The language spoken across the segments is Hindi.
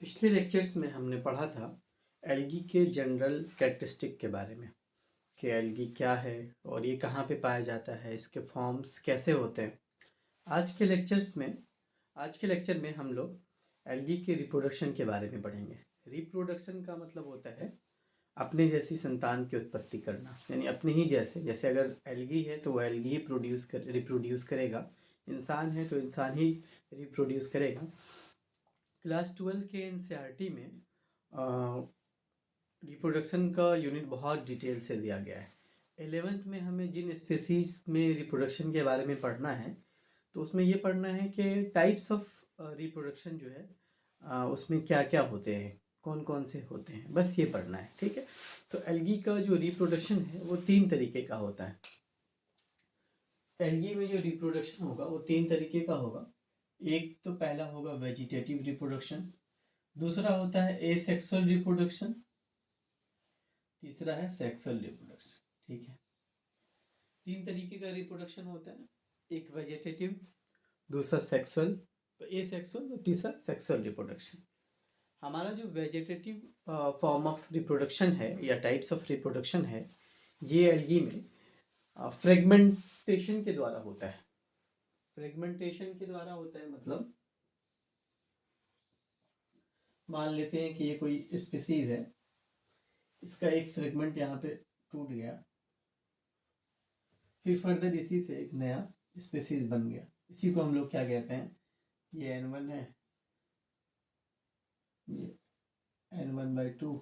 पिछले लेक्चर्स में हमने पढ़ा था एल्गी के जनरल कैरेक्टरिस्टिक के बारे में कि एल्गी क्या है और ये कहाँ पे पाया जाता है, इसके फॉर्म्स कैसे होते हैं। आज के लेक्चर्स में आज के लेक्चर में हम लोग एल्गी के रिप्रोडक्शन के बारे में पढ़ेंगे। रिप्रोडक्शन का मतलब होता है अपने जैसी संतान की उत्पत्ति करना, यानी अपने ही जैसे। जैसे अगर एल्गी है तो वो एल्गी ही रिप्रोड्यूस करेगा, इंसान है तो इंसान ही रिप्रोड्यूस करेगा। क्लास 12 के एनसीईआरटी में रिप्रोडक्शन का यूनिट बहुत डिटेल से दिया गया है। 11th में हमें जिन स्पेसीज में रिप्रोडक्शन के बारे में पढ़ना है तो उसमें ये पढ़ना है कि टाइप्स ऑफ रिप्रोडक्शन जो है उसमें क्या क्या होते हैं, कौन कौन से होते हैं, बस ये पढ़ना है, ठीक है। तो एल्गी का जो रिप्रोडक्शन है वो 3 तरीके का होता है। एल्गी में जो रिप्रोडक्शन होगा वो 3 तरीके का होगा। एक तो पहला होगा वेजिटेटिव रिप्रोडक्शन, दूसरा होता है एसेक्सुअल रिप्रोडक्शन, तीसरा है सेक्सुअल रिप्रोडक्शन, ठीक है। 3 तरीके का रिप्रोडक्शन होता है, एक वेजिटेटिव, दूसरा सेक्सुअल, एसेक्सुअल और तीसरा सेक्सुअल रिप्रोडक्शन। हमारा जो वेजिटेटिव फॉर्म ऑफ रिप्रोडक्शन है या टाइप्स ऑफ रिप्रोडक्शन है, ये एल्गी में फ्रेगमेंटेशन के द्वारा होता है। फ्रेगमेंटेशन के द्वारा होता है मतलब मान लेते हैं कि ये कोई स्पीसीज है, इसका एक फ्रेगमेंट यहाँ पे टूट गया, फिर फर्दर इसी से एक नया स्पीसीज बन गया। इसी को हम लोग क्या कहते हैं, ये N1 है, ये N1/2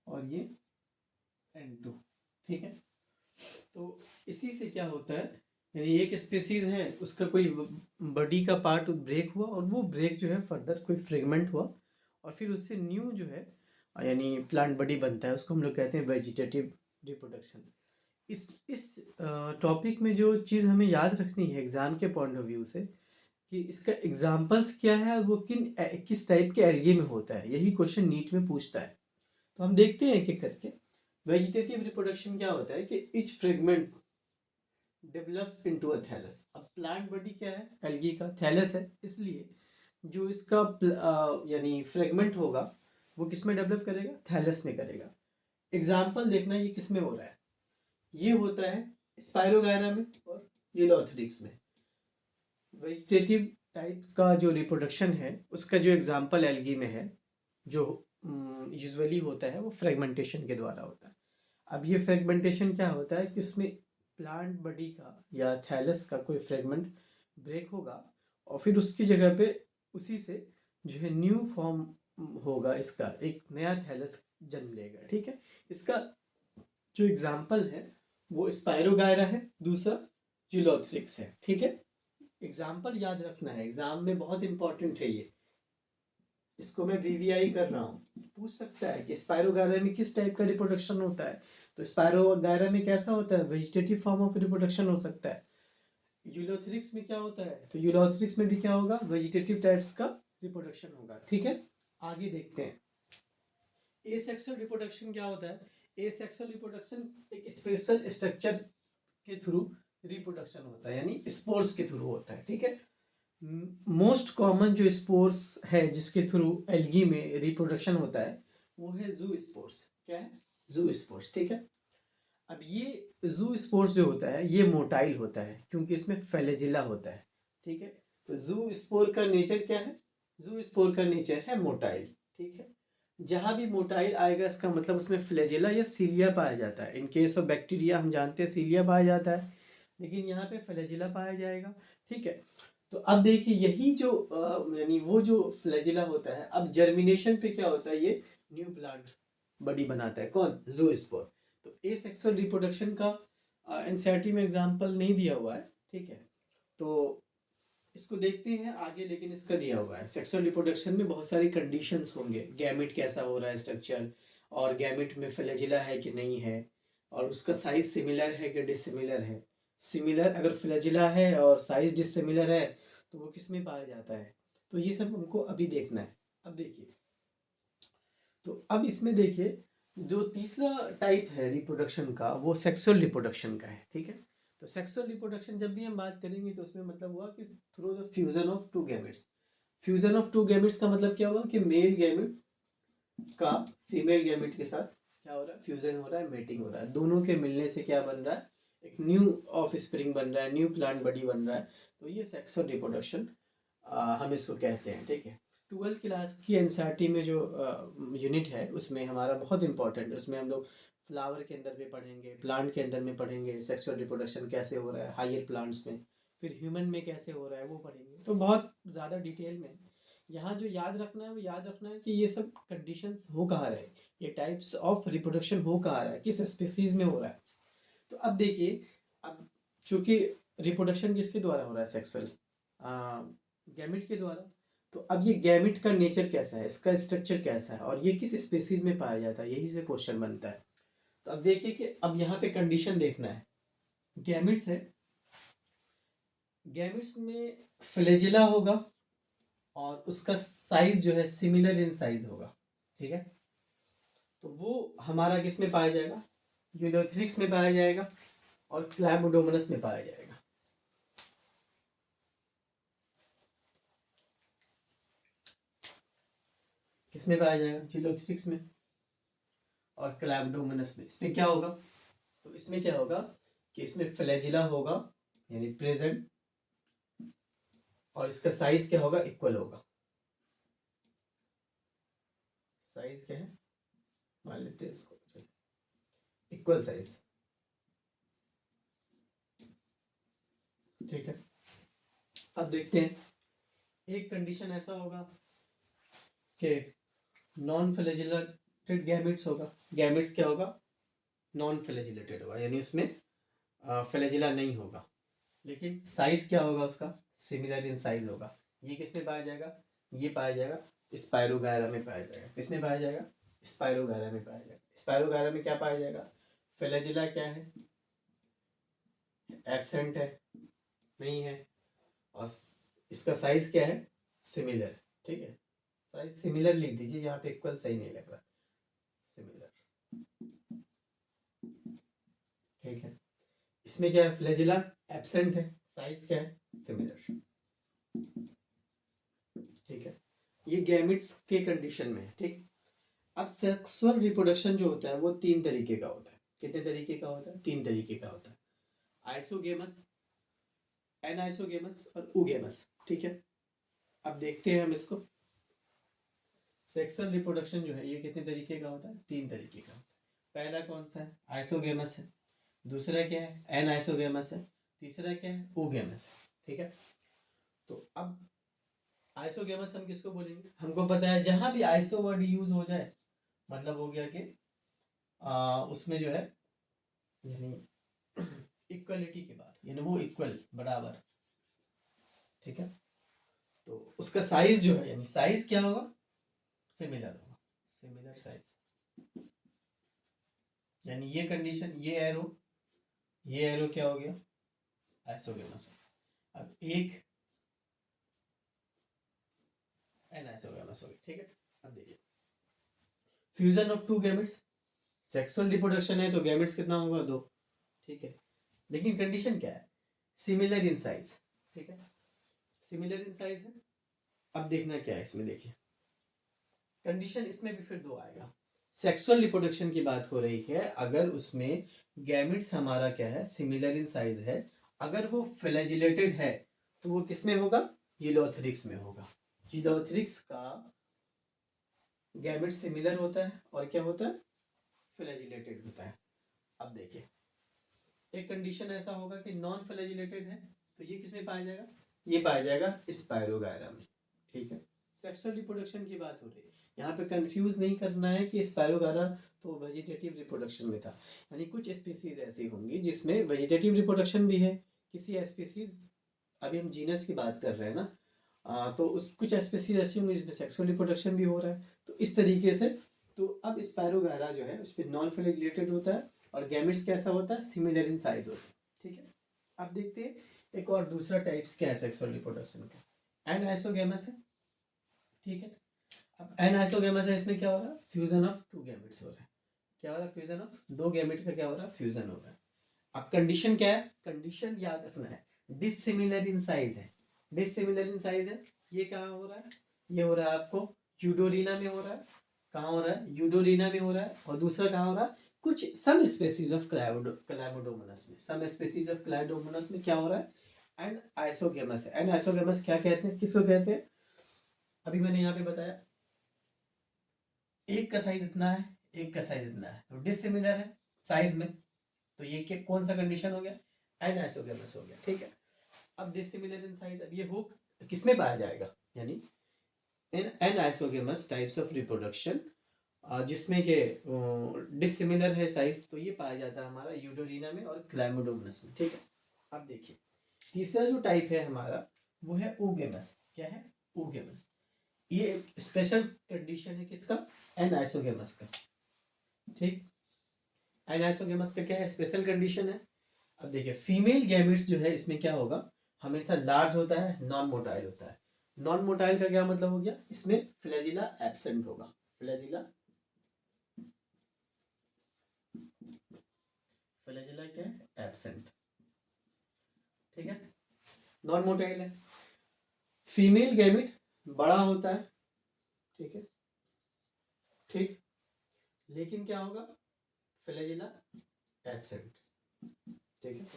और ये N2, ठीक है। तो इसी से क्या होता है, यानी एक स्पीसीज है उसका कोई बॉडी का पार्ट ब्रेक हुआ और वो ब्रेक जो है फर्दर कोई फ्रेगमेंट हुआ और फिर उससे न्यू जो है यानी प्लांट बॉडी बनता है, उसको हम लोग कहते हैं वेजिटेटिव रिप्रोडक्शन। इस टॉपिक में जो चीज़ हमें याद रखनी है एग्ज़ाम के पॉइंट ऑफ व्यू से कि इसका एग्जाम्पल्स क्या है और वो किस टाइप के एल्गी में होता है, यही क्वेश्चन नीट में पूछता है। तो हम देखते हैं एक एक करके। वेजिटेटिव रिप्रोडक्शन क्या होता है कि each fragment develops into a thallus. अब प्लांट बॉडी क्या है, एल्गी का थैलस है, इसलिए जो इसका यानी फ्रेगमेंट होगा वो किस में डेवलप करेगा, थैलस में करेगा। एग्जाम्पल देखना ये किस में हो रहा है, ये होता है स्पाइरोगायरा में और यूलोथ्रिक्स में। वेजिटेटिव टाइप का जो रिप्रोडक्शन है उसका जो एग्जांपल एल्गी में है, जो यूजुअली होता है वो फ्रेगमेंटेशन के द्वारा होता है। अब ये फ्रेगमेंटेशन क्या होता है कि उसमें प्लांट बॉडी का या थैलस का कोई फ्रेगमेंट ब्रेक होगा और फिर उसकी जगह पे उसी से जो है न्यू फॉर्म होगा, इसका एक नया थैलस जन्म लेगा, ठीक है। इसका जो एग्जांपल है वो स्पाइरोगायरा है, दूसरा यूलोथ्रिक्स है, ठीक है। एग्जाम्पल याद रखना है, एग्जाम में बहुत इंपॉर्टेंट है ये। इसको मैं वीवीआई कर रहा हूँ, पूछ सकता है कि स्पाइरोगायरा में किस टाइप का रिप्रोडक्शन होता है। तो स्पाइरोगायरा में कैसा होता है, वेजिटेटिव फॉर्म ऑफ रिप्रोडक्शन हो सकता है। यूलोथ्रिक्स में क्या होता है, तो यूलोथ्रिक्स में भी क्या होगा, वेजिटेटिव टाइप्स का रिप्रोडक्शन होगा, ठीक है। आगे देखते हैं एसेक्सुअल रिप्रोडक्शन क्या होता है। एसेक्सुअल रिप्रोडक्शन एक स्पेशल स्ट्रक्चर के थ्रू रिप्रोडक्शन होता है, यानी स्पोर्स के थ्रू होता है, ठीक है। मोस्ट कॉमन जो स्पोर्स है जिसके थ्रू एल्गी में रिप्रोडक्शन होता है वो है जू स्पोर्स। क्या है, जू स्पोर्स, ठीक है। अब ये जू स्पोर्स जो होता है ये मोटाइल होता है क्योंकि इसमें फ्लैजेला होता है, ठीक है। तो जू स्पोर का नेचर क्या है, जू स्पोर का नेचर है मोटाइल, ठीक है। जहाँ भी मोटाइल आएगा इसका मतलब उसमें फ्लैजेला या सीलिया पाया जाता है। इन केस ऑफ बैक्टीरिया हम जानते हैं सीलिया पाया जाता है, लेकिन यहाँ पे फ्लैजेला पाया जाएगा, ठीक है। तो अब देखिए यही जो यानी वो जो फ्लैजिला होता है, अब जर्मिनेशन पे क्या होता है, ये न्यू प्लांट बॉडी बनाता है, कौन, ज़ूस्पोर। तो एसेक्सुअल रिप्रोडक्शन का एनसीईआरटी में एग्जांपल नहीं दिया हुआ है, ठीक है। तो इसको देखते हैं आगे, लेकिन इसका दिया हुआ है सेक्सुअल रिप्रोडक्शन में बहुत सारी कंडीशंस होंगे, गैमेट कैसा हो रहा है स्ट्रक्चर, और गैमेट में फ्लैजिला है कि नहीं है, और उसका साइज सिमिलर है कि डिसिमिलर है। सिमिलर अगर फ्लैजिला है और साइज डिसिमिलर है तो वो किस में पाया जाता है, तो ये सब हमको अभी देखना है। अब देखिए, तो अब इसमें देखिए जो तीसरा टाइप है रिप्रोडक्शन का वो सेक्सुअल रिप्रोडक्शन का है, ठीक है। तो सेक्सुअल रिप्रोडक्शन जब भी हम बात करेंगे तो उसमें मतलब हुआ कि through the fusion of two gametes. Fusion of two gametes का मतलब क्या होगा कि मेल गैमेट का फीमेल गैमेट के साथ क्या हो रहा है, फ्यूजन हो रहा है, मेटिंग हो रहा है। दोनों के मिलने से क्या बन रहा है, एक न्यू ऑफ स्प्रिंग बन रहा है, न्यू प्लांट बॉडी बन रहा है। तो ये सेक्सुअल रिप्रोडक्शन हम इसको कहते हैं। ठीक है, 12th क्लास की एनसीईआरटी में जो यूनिट है उसमें हमारा बहुत इंपॉर्टेंट है। उसमें हम लोग फ्लावर के अंदर में पढ़ेंगे, प्लांट के अंदर में पढ़ेंगे सेक्सुअल रिप्रोडक्शन कैसे हो रहा है हायर प्लांट्स में, फिर ह्यूमन में कैसे हो रहा है वो पढ़ेंगे। तो बहुत ज़्यादा डिटेल में यहाँ जो याद रखना है वो याद रखना है कि ये सब कंडीशंस हो कहाँ रहे, ये टाइप्स ऑफ रिप्रोडक्शन हो कहाँ रहा है, किस स्पीसीज में हो रहा है। तो अब देखिए, अब चूंकि रिप्रोडक्शन किसके द्वारा हो रहा है, सेक्सुअल गैमिट के द्वारा। तो अब ये गैमिट का नेचर कैसा है, इसका स्ट्रक्चर कैसा है और ये किस स्पीसीज में पाया जाता है, यही से क्वेश्चन बनता है। तो अब देखिए कि अब यहाँ पे कंडीशन देखना है। गैमिट्स है, गैमिट्स में फ्लैजिला होगा और उसका साइज जो है सिमिलर इन साइज होगा। ठीक है, तो वो हमारा किस में पाया जाएगा, यूलोथ्रिक्स में पाया जाएगा और क्लैबोडोमोनस में पाया जाएगा। किस में पाया जाएगा, यूलोथ्रिक्स में और क्लैबोडोमोनस में। इसमें क्या होगा, तो इसमें क्या होगा कि इसमें फ्लैजिला होगा यानी प्रेजेंट, और इसका साइज क्या होगा, इक्वल होगा। साइज क्या है, मान लेते हैं इसको इक्वल साइज। ठीक है, अब देखते हैं, एक कंडीशन ऐसा होगा कि नॉन फ्लैजिलेटेड गैमेट्स होगा। गैमेट्स क्या होगा, नॉन फ्लैजिलेटेड होगा यानी उसमें फ्लैजिला नहीं होगा, लेकिन साइज क्या होगा उसका, सिमिलर इन साइज होगा। ये किस में पाया जाएगा, ये पाया जाएगा स्पाइरोगायरा में पाया जाएगा। किस में पाया जाएगा, स्पाइरोगायरा में पाया जाएगा। स्पाइरोगायरा में क्या पाया जाएगा, फ्लैजिला क्या है, एब्सेंट है, नहीं है, और इसका साइज क्या है, सिमिलर। ठीक है, साइज सिमिलर लिख दीजिए, यहाँ पे इक्वल सही नहीं लग रहा, सिमिलर। ठीक है, इसमें क्या है, फ्लैजिला एब्सेंट है, साइज क्या है, सिमिलर। ठीक है, ये गैमिट्स के कंडीशन में है। ठीक, अब सेक्सुअल रिप्रोडक्शन जो होता है वो 3 तरीके का होता है। कितने तरीके का होता है, 3 तरीके का होता है, आइसोगेमस, एनाइसोगेमस और ऊगेमस। ठीक है, अब देखते हैं हम इसको। सेक्सुअल रिप्रोडक्शन जो है ये कितने तरीके का होता है, 3 तरीके का होता है। पहला कौन सा है, आइसोगेमस है। दूसरा क्या है, एनाइसोगेमस है। तीसरा क्या है, ऊगेमस है। ठीक है, तो अब आइसोगेमस हम किसको बोलेंगे, हमको पता है जहां भी आइसो वर्ड यूज हो जाए मतलब हो गया कि उसमें जो है यानी इक्वलिटी की बात, यानी वो इक्वल, बराबर। ठीक है, तो उसका साइज जो है यानी साइज क्या होगा, सिमिलर होगा, सिमिलर साइज। यानी ये कंडीशन, ये एरो क्या हो गया, आइसोगेमस। अब एक एनाइसोगेमस हो गया। ठीक है, अब देखिए, fusion of two gametes, sexual reproduction है तो गैमेट्स कितना होगा, 2। ठीक है, लेकिन कंडीशन क्या है, सिमिलर इन साइज। ठीक है, सिमिलर इन साइज है। अब देखना क्या है इसमें, देखिए कंडीशन इसमें भी फिर 2 आएगा। सेक्सुअल रिप्रोडक्शन की बात हो रही है, अगर उसमें गैमेट्स हमारा क्या है, सिमिलर इन साइज है, अगर वो फ्लैजिलेटेड है तो वो किस में होगा, यूलोथ्रिक्स में होगा। यूलोथ्रिक्स का गैमेट सिमिलर होता है और क्या होता है, फ्लैजिलेटेड होता है। अब देखिए, एक कंडीशन ऐसा होगा कि नॉन फ्लैजिलेटेड है तो ये किस में पाया जाएगा, ये पाया जाएगा स्पाइरोगायरा में। ठीक है, सेक्सुअल रिप्रोडक्शन की बात हो रही है, यहाँ पे कंफ्यूज नहीं करना है कि स्पाइरोगायरा तो वेजिटेटिव रिप्रोडक्शन में था। यानी कुछ स्पीसीज ऐसी होंगी जिसमें वेजिटेटिव रिप्रोडक्शन भी है, किसी स्पीसीज, अभी हम जीनस की बात कर रहे हैं ना, तो उस कुछ स्पीसीज ऐसी होंगी जिसमें सेक्सुअल रिप्रोडक्शन भी हो रहा है। तो इस तरीके से, तो अब स्पाइरोगायरा जो है उस पर नॉन फ्लैजिलेटेड होता है और गैमेट्स कैसा होता है, सिमिलर इन साइज होता है। ठीक है, अब देखते हैं एक और दूसरा टाइप्स क्या है सेक्सुअल रिप्रोडक्शन का, एनाइसोगेमस है। ठीक है, अब एनाइसोगेमस है, इसमें क्या हो रहा है, फ्यूजन ऑफ टू गैमेट्स हो रहा है। क्या हो रहा है, फ्यूजन ऑफ 2 गैमेट का क्या हो रहा है, फ्यूजन हो रहा है। अब कंडीशन क्या है, कंडीशन याद रखना है, डिसिमिलर इन साइज है। डिसिमिलर इन साइज है ये कहाँ हो रहा है? ये हो रहा है आपको यूडोरिना में हो रहा है। कहाँ हो रहा है? यूडोरिना में हो रहा है। और दूसरा कहाँ हो रहा है? कुछ सम स्पेसीज ऑफ क्लाइमोडोमोनास में, सम स्पेसीज ऑफ क्लाइमोडोमोनास में क्या हो रहा है? एंड आइसोगेमस है। एंड आइसोगेमस क्या कहते हैं, किसको कहते हैं? अभी मैंने यहाँ पे बताया एक का साइज इतना है, एक का साइज इतना है, तो डिसिमिलर है साइज में, तो ये क्या कौन सा कंडीशन हो गया? एनाइसोगेमस हो गया। ठीक है, अब डिसिमिलर इन साइज, अब ये हो किसमें पाया जाएगा? यानी इन एनाइसोगेमस टाइप्स ऑफ रिप्रोडक्शन, जिसमें के डिसिमिलर है साइज, तो ये पाया जाता है हमारा यूडोरिना में और क्लाइमोडोमोनास में। ठीक है, अब देखिए तीसरा जो टाइप है हमारा वो है ओगेमस। क्या है? ओगेमस। ये एक स्पेशल कंडीशन है किसका? एनाइसोगेमस का। ठीक, एनाइसोगेमस का क्या है? स्पेशल कंडीशन है। अब देखिए फीमेल गैमेट्स जो है इसमें क्या होगा? हमेशा लार्ज होता है, नॉन मोटाइल होता है। नॉन मोटाइल का क्या मतलब हो गया? इसमें फ्लैजिला एब्सेंट होगा। फ्लैजिला, फ्लैजिला क्या है? एब्सेंट। ठीक है, नॉन मोटाइल है। फीमेल गैमेट बड़ा होता है। ठीक है, ठीक, लेकिन क्या होगा? Flagella absent. ठीक है,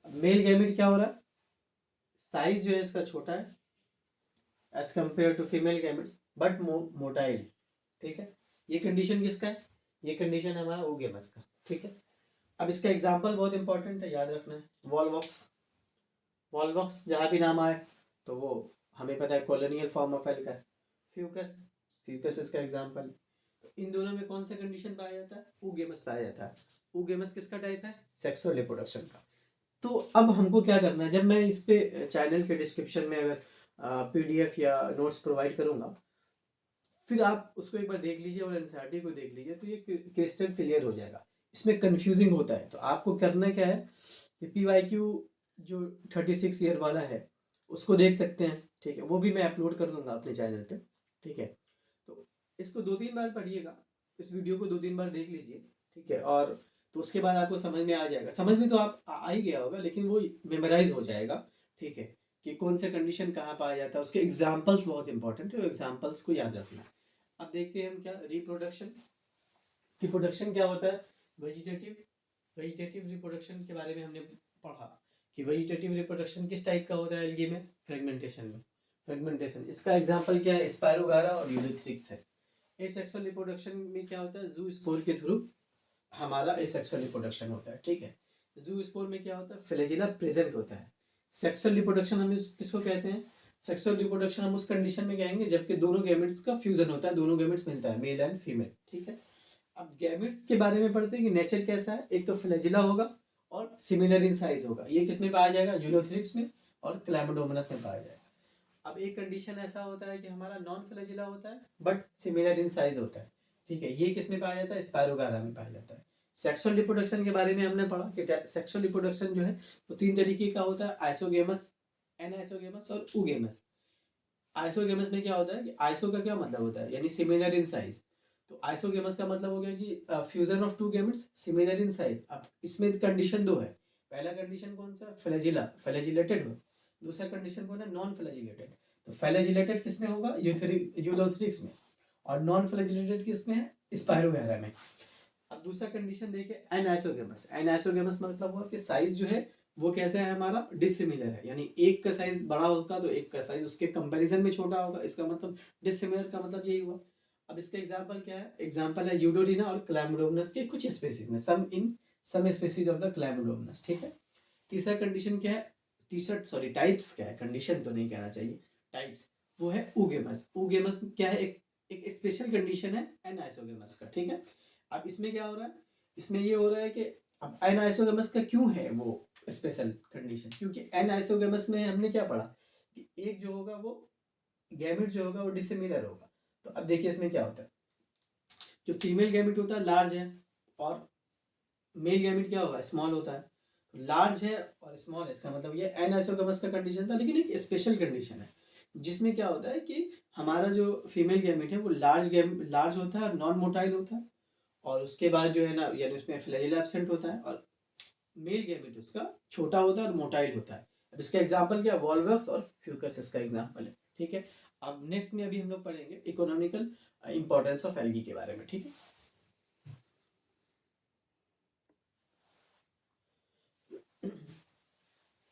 अब मेल गैमेट क्या हो रहा है? साइज जो है इसका छोटा है as compared to female gametes, but motile. ठीक है, ये कंडीशन किसका है? ये कंडीशन है हमारा ओगेमस का। ठीक है, अब इसका एग्जांपल बहुत इंपॉर्टेंट है, याद रखना है। वॉलवॉक्स, वॉलवॉक्स जहाँ भी नाम आए तो वो हमें पता है कॉलोनियल फॉर्म ऑफ एल का है। फ्यूकस, फ्यूकस इसका एग्जांपल है। तो इन दोनों में कौन सा कंडीशन पाया जाता है? ओगेमस पाया जाता है। ओगेमस किसका टाइप है? सेक्सुअल रिप्रोडक्शन का। तो अब हमको क्या करना है, जब मैं इस पे चैनल के डिस्क्रिप्शन में अगर पीडीएफ या नोट्स प्रोवाइड करूंगा, फिर आप उसको एक बार देख लीजिए और एनसीईआरटी को देख लीजिए, तो ये क्रिस्टल क्लियर हो जाएगा। इसमें कंफ्यूजिंग होता है, तो आपको करना क्या है कि पीवाईक्यू जो 36 ईयर वाला है उसको देख सकते हैं। ठीक है, वो भी मैं अपलोड कर दूंगा अपने चैनल पे। ठीक है, तो इसको 2-3 बार पढ़िएगा, इस वीडियो को 2-3 बार देख लीजिए। ठीक है, और तो उसके बाद आपको समझ में आ जाएगा। समझ में तो आप आ ही गया होगा, लेकिन वो मेमोराइज हो जाएगा। ठीक है, कि कौन सा कंडीशन कहाँ पाया जाता है, उसके एग्जाम्पल्स बहुत इंपॉर्टेंट है, एग्जाम्पल्स को याद रखना है। अब देखते हैं हम क्या रिप्रोडक्शन, रिप्रोडक्शन क्या होता है? वेजिटेटिव, वेजिटेटिव रिप्रोडक्शन के बारे में हमने पढ़ा कि वेजिटेटिव रिप्रोडक्शन किस टाइप का होता है एल्गी में? फ्रेगमेंटेशन में। फ्रेगमेंटेशन, इसका एग्जांपल क्या है? स्पायरोगारा और यूलोथ्रिक्स है। एसेक्सुअल रिप्रोडक्शन में क्या होता है? जू स्पोर के थ्रू हमारा एसेक्सुअल रिप्रोडक्शन होता है। ठीक है, जू स्पोर में क्या होता है? फ्लैजिला प्रेजेंट होता है। सेक्सुअल रिप्रोडक्शन हम किसको कहते हैं? सेक्सुअल रिप्रोडक्शन हम उस कंडीशन में कहेंगे जबकि दोनों गैमेट्स का फ्यूजन होता है, दोनों गैमेट्स मिलता है, मेल एंड फीमेल। ठीक है, अब गैमेट्स के बारे में पढ़ते हैं कि नेचर कैसा है। एक तो फ्लैजिला होगा और सिमिलर इन साइज होगा। ये किसमें पाया जाएगा? यूलोथ्रिक्स में और क्लैमोडोमोनास में पाया जाएगा। अब एक कंडीशन ऐसा होता है कि हमारा नॉन फ्लैजिला होता है बट सिमिलर इन साइज होता है। ठीक है, ये किसमें पाया जाता है? स्पायरोगारा में पाया जाता है। सेक्सुअल रिप्रोडक्शन के बारे में हमने पढ़ा कि सेक्सुअल रिप्रोडक्शन जो है वो 3 तरीके का होता है, आइसोगेमस, एनाइसोगेमस और उगेमस। आइसोगेमस में क्या होता है कि आइसो का क्या मतलब होता है? यानी सिमिलर इन साइज। तो आइसोगेमस का मतलब हो गया कि fusion of two gametes similar in size. अब इसमें कंडीशन 2 है। पहला कंडीशन कौन सा? फ्लैजिला, फ्लैजिलेटेड हो। दूसरा कंडीशन कौन है? Non flagellated. तो फ्लैजिलेटेड किसमें होगा? यूलोथ्रिक्स में। और नॉन फ्लैजिलेटेड किसमें है? स्पायरोगारा में। अब दूसरा कंडीशन देखिए एनाइसोगेमस। एनाइसोगेमस मतलब हुआ कि साइज जो है वो कैसे है? हमारा डिसिमिलर है, यानी एक का साइज बड़ा होगा तो एक का साइज उसके कंपैरिजन में छोटा होगा, इसका मतलब डिसिमिलर का मतलब यही हुआ। अब इसका एग्जांपल क्या है? एग्जांपल है यूडोरिना और क्लैमिडोमोनास के कुछ स्पीसीज में, सम स्पीसीज ऑफ द क्लैमिडोमोनास। ठीक है, तीसरा कंडीशन क्या है? तीसरा सॉरी टाइप्स क्या है, कंडीशन तो नहीं कहना चाहिए, टाइप्स। वो है उगेमस। उगेमस क्या है? एक स्पेशल कंडीशन है एनाइसोगेमस का। ठीक है, अब इसमें क्या हो रहा है? इसमें ये हो रहा है कि अब एनाइसोगेमस का क्यों है वो स्पेशल कंडीशन? क्योंकि एनाइसोगेमस में हमने क्या पढ़ा कि एक जो होगा वो गैमेट जो होगा वो डिसिमिलर होगा। तो अब देखिए इसमें क्या होता है, जो फीमेल गैमेट होता है लार्ज है और मेल गैमेट क्या होगा? स्मॉल होता है। तो लार्ज है और स्मॉल है, इसका मतलब ये एनाइसोगेमस का कंडीशन था, लेकिन एक स्पेशल कंडीशन है जिसमें क्या होता है कि हमारा जो फीमेल गैमेट है वो लार्ज होता है, नॉन मोटाइल होता है, और उसके बाद जो है ना यानी उसमें फ्लैजिला एब्सेंट होता है, और मेल गैमेट उसका छोटा होता है और मोटाइल होता है। अब इसका एग्जांपल क्या? वॉल्वक्स और फ्यूकस इसका एग्जांपल है। ठीक है। अब नेक्स्ट में अभी हम लोग पढ़ेंगे इकोनॉमिकल इंपॉर्टेंस ऑफ एल्गी के बारे में, ठीक है।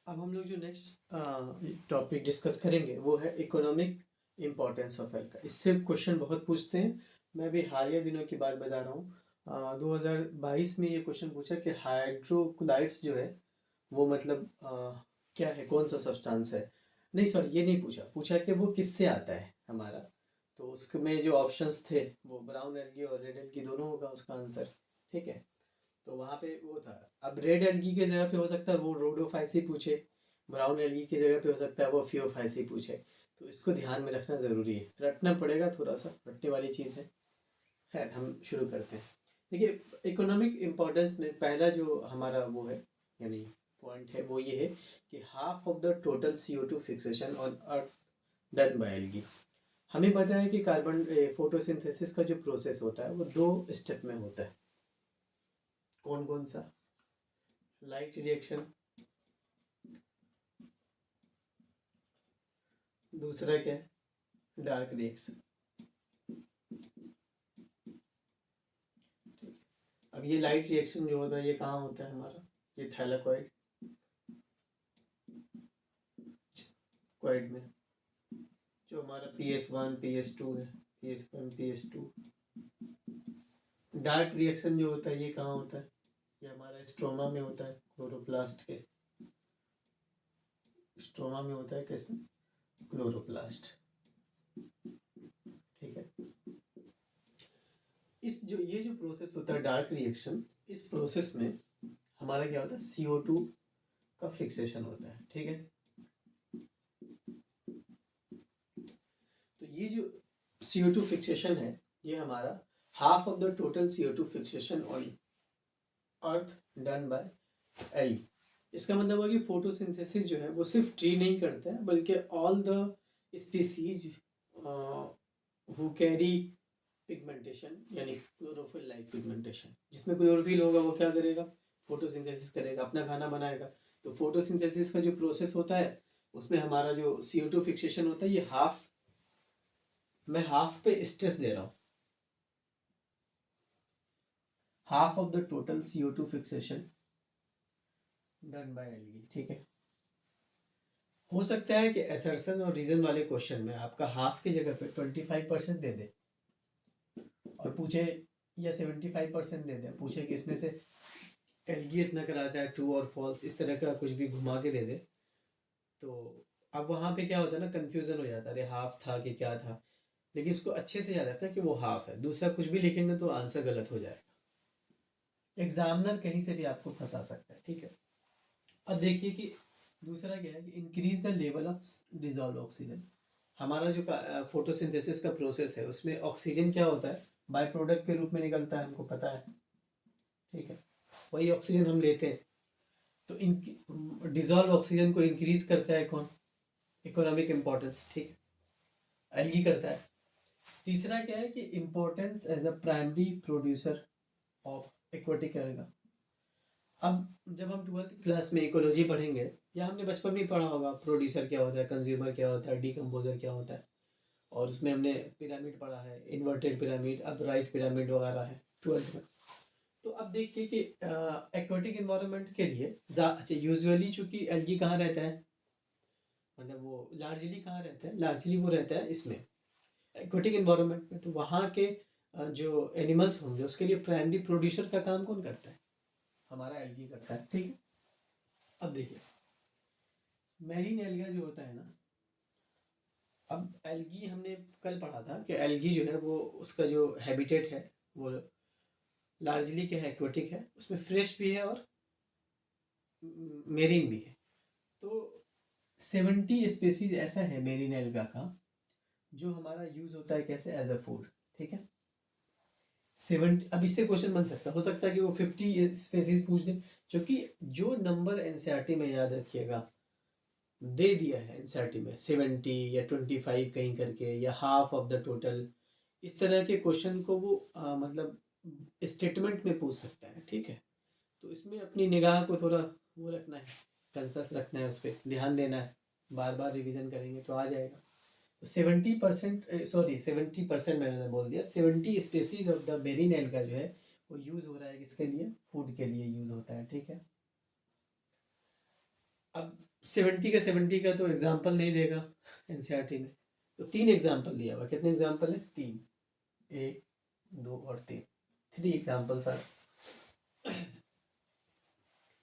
अब हम लोग जो नेक्स्ट टॉपिक डिस्कस करेंगे वो है इकोनॉमिक इम्पोर्टेंस ऑफ एल्गा। इससे क्वेश्चन बहुत पूछते हैं। मैं अभी हालिया दिनों की बात बता रहा हूँ। 2022 में ये क्वेश्चन पूछा कि हाइड्रोक्लोराइड्स जो है वो मतलब क्या है, कौन सा सब्सटेंस है। नहीं सॉरी, ये नहीं पूछा, पूछा कि वो किससे आता है हमारा। तो उसमें जो ऑप्शंस थे वो ब्राउन एल्गी और रेड एल्गी दोनों होगा उसका आंसर, ठीक है। तो वहाँ पे वो था। अब रेड एल्गी की जगह पे हो सकता है वो रोडोफाइसी पूछे, ब्राउन एल्गी की जगह पे हो सकता है वो फियोफाइसी पूछे। तो इसको ध्यान में रखना ज़रूरी है, रटना पड़ेगा, थोड़ा सा रटने वाली चीज़ है। खैर हम शुरू करते हैं। देखिए, इकोनॉमिक इम्पोर्टेंस में पहला जो हमारा वो है यानी पॉइंट है वो ये है कि half of the total CO2 fixation on earth done by algae. हमें पता है कि कार्बन फोटोसिंथेसिस का जो प्रोसेस होता है वो 2 स्टेप में होता है। कौन कौन सा? लाइट रिएक्शन, दूसरा क्या है? Dark reaction. अब ये लाइट रिएक्शन जो होता है ये कहाँ होता है हमारा? ये थैलाकॉइड कॉइड में, जो हमारा PS1 PS2 है, PS1 PS2। डार्क रिएक्शन जो होता है ये कहाँ होता है? ये हमारा स्ट्रोमा में होता है, क्लोरोप्लास्ट के स्ट्रोमा में होता है। किसमें? क्लोरोप्लास्ट, ठीक है। इस जो ये जो प्रोसेस होता है डार्क रिएक्शन, इस प्रोसेस में हमारा क्या होता है? CO2 का फिक्सेशन होता है, ठीक है। तो ये जो CO2 फिक्सेशन है ये हमारा half of the total CO2 fixation on earth done by L. इसका मतलब है कि फोटोसिंथेसिस जो है वो सिर्फ ट्री नहीं करता है बल्कि all the species who carry pigmentation यानी क्लोरोफिल लाइक पिगमेंटेशन। जिसमें क्लोरोफिल होगा वो क्या करेगा? फोटोसिंथेसिस करेगा, अपना खाना बनाएगा। तो फोटोसिंथेसिस का जो प्रोसेस होता है उसमें हमारा जो CO2 फिक्सेशन होता है ये हाफ, मैं हाफ पे स्ट्रेस दे रहा हूँ, half of the total CO2 fixation done by algae, ठीक है। हो सकता है कि असर्शन और रीजन वाले क्वेश्चन में आपका हाफ की जगह पे 25% दे दे और पूछे, या 75% दे दे, पूछे कि इसमें से एल्गी इतना कराता है, ट्रू और फॉल्स, इस तरह का कुछ भी घुमा के दे दे। तो अब वहाँ पे क्या होता है ना, कन्फ्यूज़न हो जाता है, अरे हाफ था कि क्या था। लेकिन इसको अच्छे से याद रखना कि वो हाफ है, दूसरा कुछ भी लिखेंगे तो आंसर गलत हो जाएगा। एग्जामिनर कहीं से भी आपको फंसा सकता है, ठीक है। अब देखिए कि दूसरा क्या है कि increase the level of dissolve oxygen. हमारा जो फोटोसिंथेसिस का प्रोसेस है उसमें ऑक्सीजन क्या होता है? बाय प्रोडक्ट के रूप में निकलता है, हमको पता है, ठीक है। वही ऑक्सीजन हम लेते हैं। तो इन डिजॉल्व ऑक्सीजन को इंक्रीज करता है कौन? इकोनॉमिक इम्पोर्टेंस, ठीक है, एल्गी करता है। तीसरा क्या है कि importance as a primary producer of aquatic alga. अब जब हम 12th क्लास में इकोलॉजी पढ़ेंगे या हमने बचपन में पढ़ा होगा, प्रोड्यूसर क्या होता है, कंज्यूमर क्या होता है, डिकम्पोजर क्या होता है, और उसमें हमने पिरामिड पढ़ा है, इन्वर्टेड पिरामिड, अपराइट पिरामिड वगैरह है 12th में। तो अब देखिए कि एक्वाटिक इन्वायरमेंट के लिए अच्छा यूजुअली चूंकि एल्गी कहाँ रहता है, मतलब वो लार्जली कहाँ रहता है? लार्जली वो रहता है इसमें एक्वाटिक इन्वायरमेंट में। तो वहाँ के जो एनिमल्स होंगे उसके लिए प्राइमरी प्रोड्यूसर का काम कौन करता है? हमारा एल्गी करता है, ठीक है। अब देखिए मैरीन एल्गा जो होता है ना, अब एल्गी हमने कल पढ़ा था कि एल्गी जो है वो उसका जो हैबिटेट है वो लार्जली क्या है? एक्वाटिक है, उसमें फ्रेश भी है और मेरीन भी है। तो 70 स्पेसीज ऐसा है मेरीन एल्गा का जो हमारा यूज होता है कैसे? एज अ फूड, ठीक है। 70, अब इससे क्वेश्चन बन सकता है, हो सकता है कि वो 50 स्पेसीज पूछ दे, क्योंकि जो नंबर एनसीईआरटी में याद रखिएगा दे दिया है एनसीईआरटी में 70 या 25 कहीं करके या हाफ ऑफ द टोटल, इस तरह के क्वेश्चन को वो मतलब स्टेटमेंट में पूछ सकता है, ठीक है। तो इसमें अपनी निगाह को थोड़ा वो रखना है, कंसस रखना है, उस पर ध्यान देना है, बार बार रिवीजन करेंगे तो आ जाएगा। 70%, सॉरी 70% मैंने बोल दिया, 70 species of the marine alga जो है वो यूज़ हो रहा है किसके लिए, फूड के लिए यूज़ होता है, ठीक है। अब 70 का तो एग्जाम्पल नहीं देगा एनसीईआरटी में, तो 3 एग्जाम्पल दिया हुआ, कितने एग्जाम्पल है, 3, 1 2 और 3, 3 एग्जाम्पल्स आर।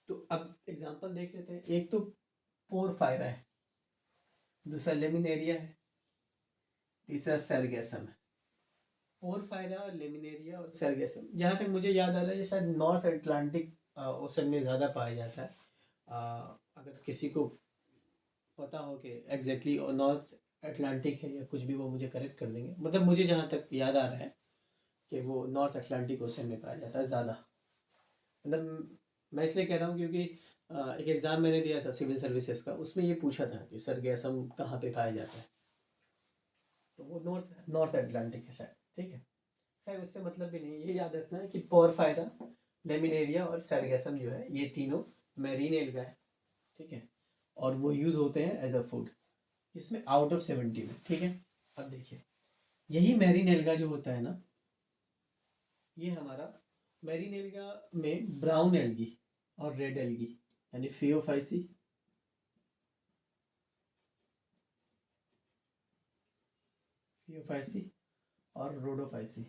तो अब एग्जाम्पल देख लेते हैं। एक तो पोरफायरा है, दूसरा लेमिनेरिया है, तीसरा सेरगैसम है। पोरफायरा, लेमिनेरिया और सेरगैसम, जहाँ तक मुझे याद आ रहा है ये शायद नॉर्थ अटलांटिक ओशन में ज़्यादा पाया जाता है। अगर किसी को पता हो कि एग्जैक्टली नॉर्थ अटलांटिक है या कुछ भी, वो मुझे करेक्ट कर देंगे। मतलब मुझे जहाँ तक याद आ रहा है कि वो नॉर्थ अटलांटिक ओशन में पाया जाता है ज़्यादा। मतलब मैं इसलिए कह रहा हूँ क्योंकि एक एग्ज़ाम मैंने दिया था सिविल सर्विसेज का, उसमें ये पूछा था कि सरगैसम कहाँ पे पाया जाता है, तो वो नॉर्थ नॉर्थ अटलांटिक है शायद, ठीक है। खैर उससे मतलब भी नहीं, ये याद रखना है कि पोरफायरा, लेमिनेरिया और सरगैसम जो है ये तीनों मैरीन एल्गा है, ठीक है, और वो यूज़ होते हैं एज अ फूड, इसमें आउट ऑफ 70 में, ठीक है। अब देखिए, यही मैरीन एल्गा जो होता है ना, ये हमारा मैरीन एल्गा में ब्राउन एल्गी और रेड एल्गी यानी फियोफाइसी, फियोफाइसी और रोडोफाइसी,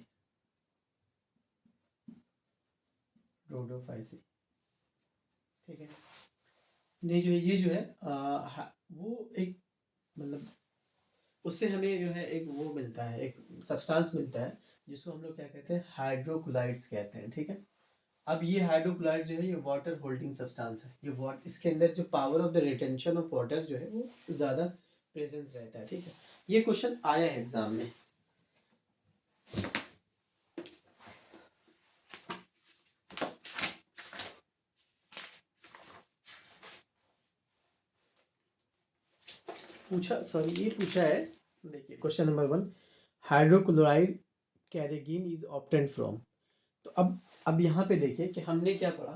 रोडोफाइसी, ठीक है। ये जो है वो एक, मतलब उससे हमें जो है एक वो मिलता है, एक सब्सटेंस मिलता है जिसको हम लोग क्या कहते हैं, हाइड्रोक्लोराइड्स कहते हैं, ठीक है। अब ये हाइड्रोक्लोराइड्स जो है ये वाटर होल्डिंग सब्सटेंस है, ये वाटर, इसके अंदर जो power of the retention of water जो है वो ज़्यादा प्रेजेंस रहता है, ठीक है। ये क्वेश्चन आया है एग्जाम में। ये पूछा है, देखिए question number 1, hydrochloride carrageenan is obtained from. तो अब यहाँ पे देखिए कि हमने क्या पढ़ा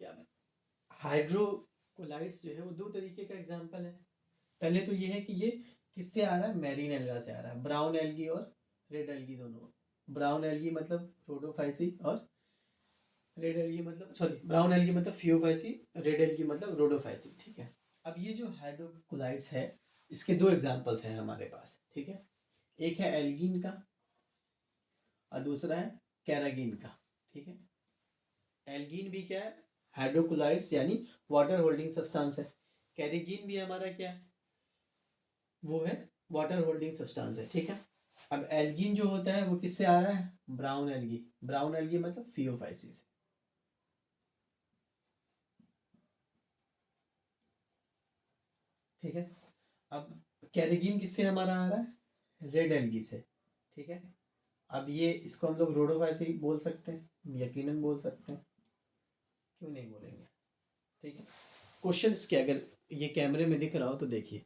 कि अब हाइड्रोकोलाइड्स जो है वो दो तरीके का एग्जांपल है। पहले तो ये है कि ये किससे आ रहा है, मैरीन एल्गा से आ रहा है, ब्राउन एल्गी और रेड एल्गी दोनों। ब्राउन एल्गी मतलब रोडोफाइसी और रेड एल्गी मतलब, सॉरी, ब्राउन एल्गी मतलब फियोफाइसी, रेड एल्गी मतलब रोडोफाइसी, ठीक है। अब ये जो हाइड्रोकोलाइड्स है इसके दो एग्जांपल्स हैं हमारे पास, ठीक है। एक है एल्गिन का और दूसरा है कैरागिन का, ठीक है। एल्गिन भी क्या है, हाइड्रोक्लोराइड्स यानी वाटर होल्डिंग सब्सटेंस है। कैरेगिन भी हमारा क्या है, वो है वाटर होल्डिंग सब्सटेंस है, ठीक है। अब एल्गिन जो होता है वो किससे आ रहा है, ब्राउन एल्गी, ब्राउन एल्गी मतलब फियोफाइसी से, ठीक है। अब कैरेगिन किससे हमारा आ रहा है, रेड एल्गी से, ठीक है। अब ये इसको हम लोग रोडोफाइसी बोल सकते हैं, यकीनन बोल सकते हैं, क्यों नहीं बोलेंगे, ठीक है। क्वेश्चंस के अगर ये कैमरे में दिख रहा हो तो देखिए,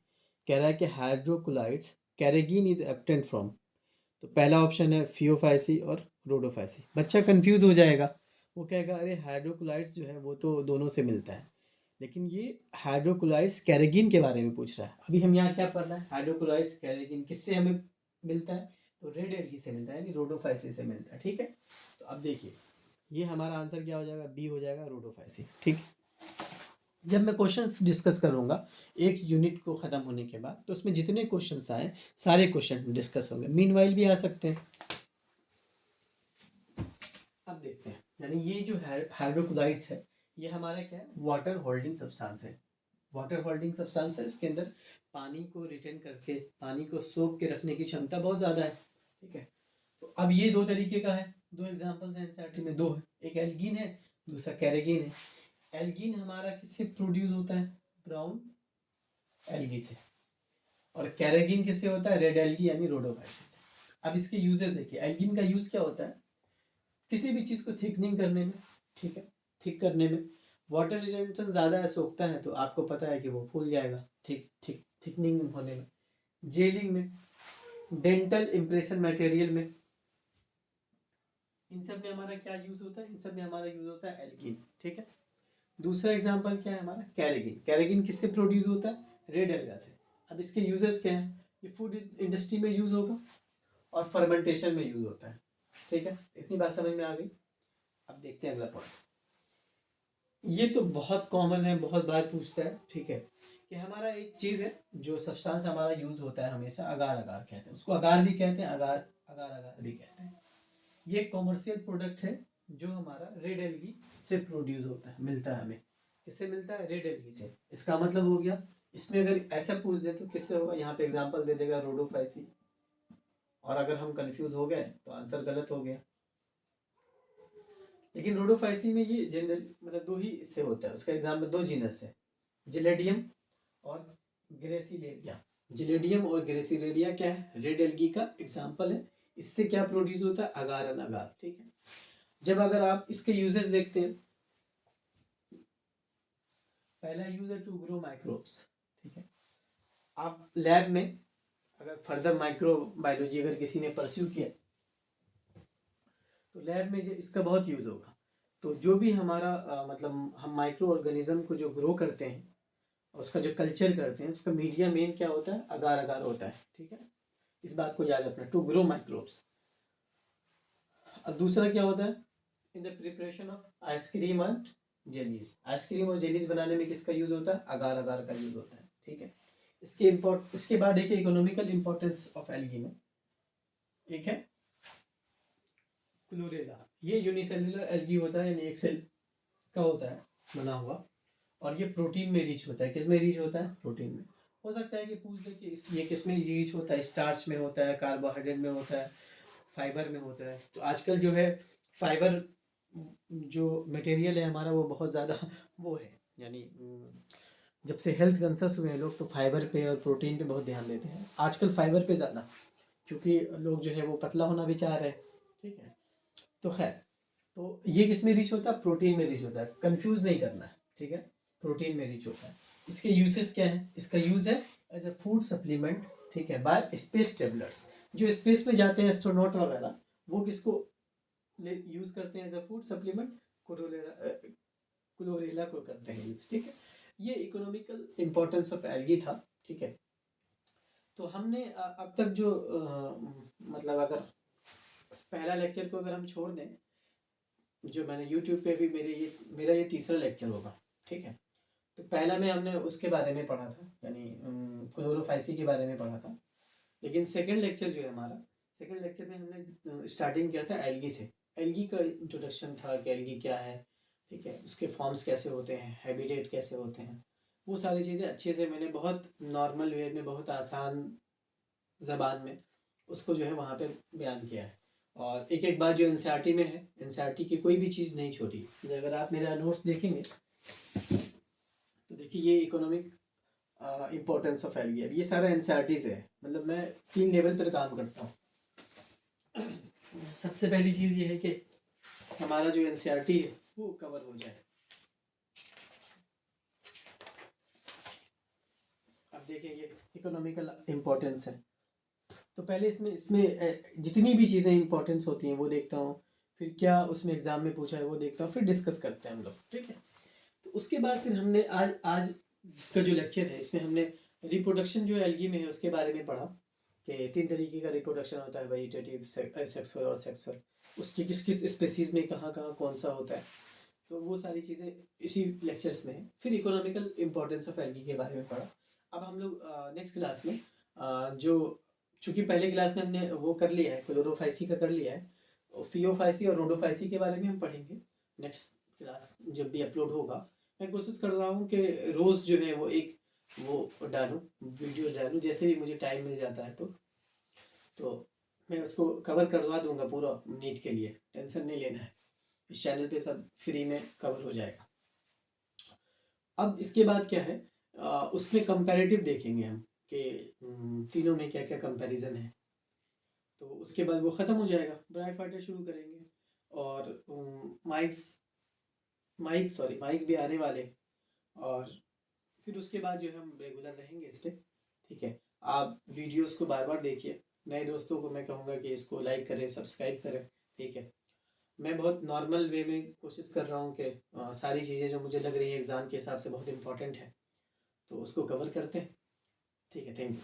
कह रहा है कि हाइड्रोक्लोराइड्स कैरेगिन इज एब्टेंड फ्रॉम, तो पहला ऑप्शन है फियोफाइसी और रोडोफाइसी। बच्चा कंफ्यूज हो जाएगा, वो कहेगा अरे हाइड्रोक्लोराइड्स जो है वो तो दोनों से मिलता है, लेकिन ये हाइड्रोक्लोराइड्स कैरेगिन के बारे में पूछ रहा है। अभी हम यहाँ क्या पढ़ रहे हैं, हाइड्रोक्लोराइड्स कैरेगिन किससे हमें मिलता है, तो रेड एल्गी से मिलता है, यानी रोडोफाइसी से मिलता है, ठीक है। तो अब देखिए ये हमारा आंसर क्या हो जाएगा, बी हो जाएगा, रोडोफाइसी, ठीक है। जब मैं क्वेश्चंस डिस्कस करूंगा एक यूनिट को ख़त्म होने के बाद, तो उसमें जितने क्वेश्चंस आए सारे क्वेश्चन डिस्कस होंगे, मीनवाइल भी आ सकते हैं। अब देखते हैं, यानी ये जो हाइड्रोक्लोराइड्स है ये हमारा क्या है, वाटर होल्डिंग सब्सटेंस है। वाटर होल्डिंग सब्सटेंस है, इसके अंदर पानी को रिटेन करके, पानी को सोख के रखने की क्षमता बहुत ज़्यादा है, ठीक है। तो अब ये दो तरीके का है, दो एग्जाम्पल्स हैं एनसीईआरटी में, दो है, एक एल्गिन है, दूसरा कैरेगिन है। एल्गिन हमारा किससे प्रोड्यूस होता है, ब्राउन एल्गी से, और कैरेगिन किससे होता है, रेड एल्गी यानी रोडोफाइसी से। अब इसके यूजेस देखिए, एल्गिन का यूज़ क्या होता है, किसी भी चीज़ को थिकनिंग करने में, ठीक है, थिक करने में। वाटर रिटेंशन ज़्यादा है, सोखता है, तो आपको पता है कि वो फूल जाएगा, थिकनिंग होने में, जेलिंग में, डेंटल इम्प्रेशन मटेरियल में, इन सब में हमारा क्या यूज़ होता है, इन सब में हमारा यूज़ होता है एल्गिन, ठीक है। दूसरा एग्जाम्पल क्या है हमारा, कैरेगिन। कैरेगिन किससे प्रोड्यूस होता है, रेड एल्गा से। अब इसके यूजेस क्या हैं, ये फूड इंडस्ट्री में यूज़ होगा और फर्मेंटेशन में यूज़ होता है। ठीक है, इतनी बात समझ में आ गई। अब देखते हैं अगला पॉइंट। ये तो बहुत कॉमन है, बहुत बार पूछता है। ठीक है, कि हमारा एक चीज़ है जो सब्सटेंस हमारा यूज़ होता है हमेशा, अगार अगार कहते हैं उसको, अगार भी कहते हैं, अगार अगार अगार भी कहते हैं। ये कॉमर्शियल प्रोडक्ट है जो हमारा रेड एल्गी से प्रोड्यूस होता है, मिलता है हमें। किससे मिलता है? रेड एल्गी से। इसका मतलब हो गया, इसमें अगर ऐसा पूछ दे तो किससे होगा? यहाँ पे एग्जांपल दे देगा रोडोफाइसी, और अगर हम कंफ्यूज हो गए तो आंसर गलत हो गया। लेकिन रोडोफाइसी में ये जनरल मतलब दो ही इससे होता है, उसका एग्जाम्पल दो जीनस है, जिलेडियम और ग्रेसिलेरिया। जिलेडियम और ग्रेसिलेरिया क्या है? रेड एल्गी का एग्जाम्पल है। इससे क्या प्रोड्यूस होता है? अगार एंड अगार। ठीक है, जब अगर आप इसके यूजेस देखते हैं, पहला यूज है टू ग्रो माइक्रोब्स। ठीक है, आप लैब में अगर फर्दर माइक्रो बायोलॉजी अगर किसी ने परस्यू किया तो लैब में इसका बहुत यूज होगा। तो जो भी हमारा मतलब हम माइक्रो ऑर्गेनिज्म को जो ग्रो करते हैं, उसका जो कल्चर करते हैं, उसका मीडिया मेन क्या होता है? अगार अगार होता है। ठीक है, इस बात को याद रखना, टू ग्रो माइक्रोब्स। अब दूसरा क्या होता है? In the preparation of ice cream and jellies. Ice cream और जेलीज बनाने में किसका यूज होता है? अगार अगार का यूज होता है। ठीक है, इसके बाद देखिए इकोनॉमिकल इंपॉर्टेंस ऑफ एल्गी में एक है क्लोरेला। ये यूनिसेलुलर एल्गी होता है, यानी एक सेल का होता है बना हुआ, और ये प्रोटीन में रिच होता है। किस में रिच होता है? प्रोटीन में। हो सकता है कि पूछ दे कि ये किस में रिच होता है? स्टार्च में होता है, कार्बोहाइड्रेट में होता है, फाइबर में होता है। तो आजकल जो है फाइबर जो मटेरियल है हमारा वो बहुत ज़्यादा वो है, यानी जब से हेल्थ कॉन्शियस हुए हैं लोग तो फाइबर पे और प्रोटीन पे बहुत ध्यान देते हैं आजकल, फाइबर पे ज़्यादा, क्योंकि लोग जो है वो पतला होना भी चाह रहे हैं। ठीक है, तो खैर, तो ये किस में रिच होता है? प्रोटीन में रिच होता है, कंफ्यूज नहीं करना है। ठीक है, प्रोटीन में रिच होता है। इसके यूसेस क्या है? इसका यूज़ है एज अ फूड सप्लीमेंट। ठीक है, बाय स्पेस ट्रेवलर्स। जो स्पेस में जाते हैं एस्ट्रोनॉट वगैरह, वो किसको यूज़ करते हैं as a food supplement? Chlorella को करते हैं यूज़। ठीक है, ये इकोनॉमिकल इम्पोर्टेंस ऑफ एल्गी था। ठीक है, तो हमने अब तक जो मतलब अगर पहला लेक्चर को अगर हम छोड़ दें, जो मैंने यूट्यूब पे भी मेरा ये तीसरा लेक्चर होगा। ठीक है, तो पहला में हमने उसके बारे में पढ़ा था, यानी क्लोरोफाइसी के बारे में पढ़ा था। लेकिन सेकंड लेक्चर जो है हमारा, सेकंड लेक्चर में हमने स्टार्टिंग किया था एल्गी से। एल्गी का इंट्रोडक्शन था कि एल्गी क्या है, ठीक है, उसके फॉर्म्स कैसे होते हैं, हैबिटेट कैसे होते हैं, वो सारी चीज़ें अच्छे से मैंने बहुत नॉर्मल वे में, बहुत आसान ज़बान में उसको जो है वहाँ पे बयान किया है। और एक एक बात जो एनसीईआरटी में है, एनसीईआरटी की कोई भी चीज़ नहीं छोड़ी। अगर आप मेरा नोट्स देखेंगे तो देखिए ये इकोनॉमिक इम्पोर्टेंस ऑफ एल्गी, अब ये सारा एनसीईआरटी से है, मतलब मैं 3 लेवल पर काम करता हूँ। सबसे पहली चीज़ ये है कि हमारा जो एनसीईआरटी है वो कवर हो जाए। अब देखेंगे इकोनॉमिकल इम्पोर्टेंस है, तो पहले इसमें जितनी भी चीज़ें इंपॉर्टेंस होती हैं वो देखता हूँ, फिर क्या उसमें एग्ज़ाम में पूछा है वो देखता हूँ, फिर डिस्कस करते हैं हम लोग। ठीक है, तो उसके बाद फिर हमने आज का जो लेक्चर है इसमें हमने रिप्रोडक्शन जो एल्गी में है उसके बारे में पढ़ा कि 3 तरीके का रिप्रोडक्शन होता है, वेजिटेटिव, सेक्सुअल और सेक्सुअल। उसकी किस किस स्पेसीज़ में कहाँ कहाँ कौन सा होता है, तो वो सारी चीज़ें इसी लेक्चर्स में है। फिर इकोनॉमिकल इम्पोर्टेंस ऑफ एल्गी के बारे में पढ़ा। अब हम लोग नेक्स्ट क्लास में जो, चूँकि पहले क्लास में हमने वो कर लिया है, क्लोरोफाइसी का कर लिया है, फियोफाइसी और रोडोफाइसी के बारे में हम पढ़ेंगे नेक्स्ट क्लास जब भी अपलोड होगा। मैं कोशिश कर रहा हूँ कि रोज़ जो है वो एक वो डालूँ, वीडियो डालूँ, जैसे भी मुझे टाइम मिल जाता है तो मैं उसको कवर करवा दूंगा पूरा नीट के लिए, टेंशन नहीं लेना है, इस चैनल पे सब फ्री में कवर हो जाएगा। अब इसके बाद क्या है, उसमें कंपैरेटिव देखेंगे हम कि तीनों में क्या क्या कंपैरिजन है, तो उसके बाद वो ख़त्म हो जाएगा, ब्राई फाइटर शुरू करेंगे। और माइक भी आने वाले, और फिर उसके बाद जो है हम रेगुलर रहेंगे इस पर। ठीक है, आप वीडियोस को बार बार देखिए, नए दोस्तों को मैं कहूँगा कि इसको लाइक करें, सब्सक्राइब करें। ठीक है, मैं बहुत नॉर्मल वे में कोशिश कर रहा हूँ कि सारी चीज़ें जो मुझे लग रही है एग्ज़ाम के हिसाब से बहुत इंपॉर्टेंट है तो उसको कवर करते हैं। ठीक है, थैंक यू।